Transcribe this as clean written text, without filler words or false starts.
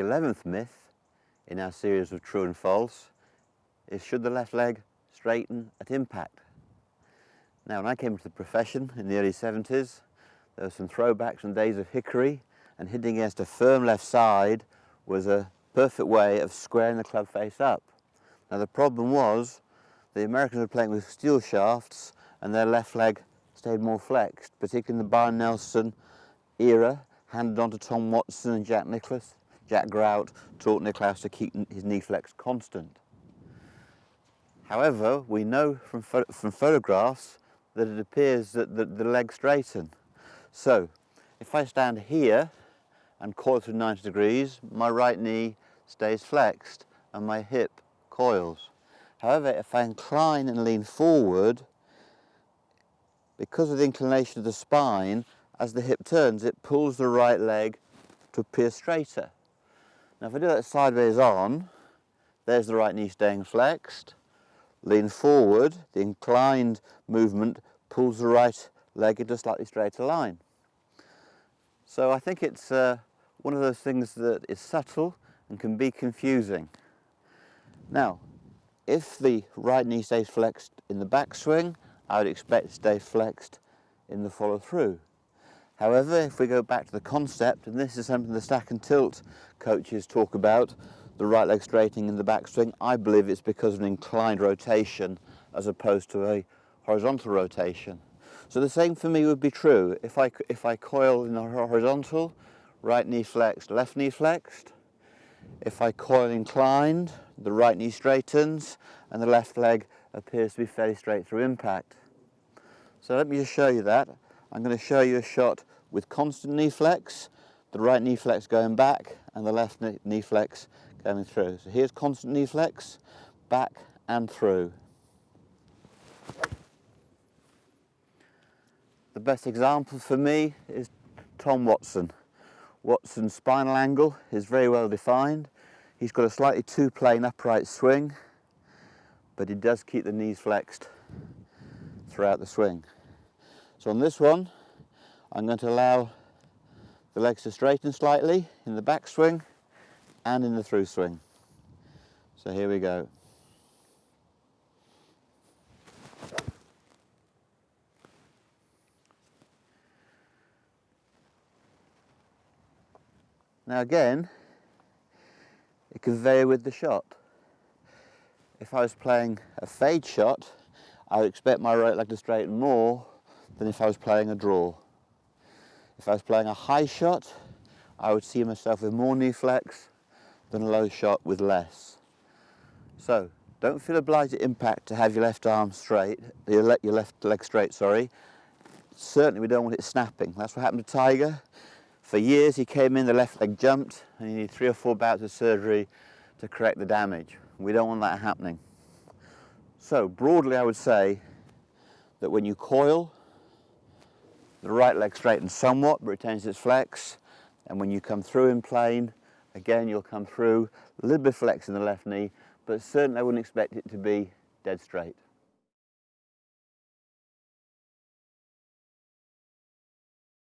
11th myth in our series of true and false is, should the left leg straighten at impact? Now, when I came into the profession in the early 70s, there were some throwbacks from days of hickory, and hitting against a firm left side was a perfect way of squaring the club face up. Now, the problem was the Americans were playing with steel shafts and their left leg stayed more flexed, particularly in the Byron Nelson era, handed on to Tom Watson and Jack Grout taught Nicklaus to keep his knee flex constant. However, we know from photographs that it appears that the legs straighten. So, if I stand here and coil through 90 degrees, my right knee stays flexed and my hip coils. However, if I incline and lean forward, because of the inclination of the spine, as the hip turns, it pulls the right leg to appear straighter. Now, if I do that sideways on, there's the right knee staying flexed. Lean forward, the inclined movement pulls the right leg into a slightly straighter line. So I think it's one of those things that is subtle and can be confusing. Now, if the right knee stays flexed in the backswing, I would expect it to stay flexed in the follow through. However, if we go back to the concept, and this is something the stack and tilt coaches talk about, the right leg straightening in the backswing, I believe it's because of an inclined rotation as opposed to a horizontal rotation. So the same for me would be true. If I coil in the horizontal, right knee flexed, left knee flexed. If I coil inclined, the right knee straightens and the left leg appears to be fairly straight through impact. So let me just show you that. I'm going to show you a shot with constant knee flex, the right knee flex going back and the left knee flex coming through. So here's constant knee flex, back and through. The best example for me is Tom Watson. Watson's spinal angle is very well defined. He's got a slightly two-plane upright swing, but he does keep the knees flexed throughout the swing. So on this one, I'm going to allow the legs to straighten slightly in the backswing and in the through swing. So here we go. Now again, it can vary with the shot. If I was playing a fade shot, I would expect my right leg to straighten more than if I was playing a draw. If I was playing a high shot, I would see myself with more knee flex than a low shot with less. So don't feel obliged at impact to have your left arm straight, your left leg straight, sorry. Certainly we don't want it snapping. That's what happened to Tiger. For years he came in, the left leg jumped, and you need 3 or 4 bouts of surgery to correct the damage. We don't want that happening. So broadly I would say that when you coil, the right leg straightens somewhat but retains its flex, and when you come through in plane, again you'll come through a little bit flex in the left knee, but certainly I wouldn't expect it to be dead straight.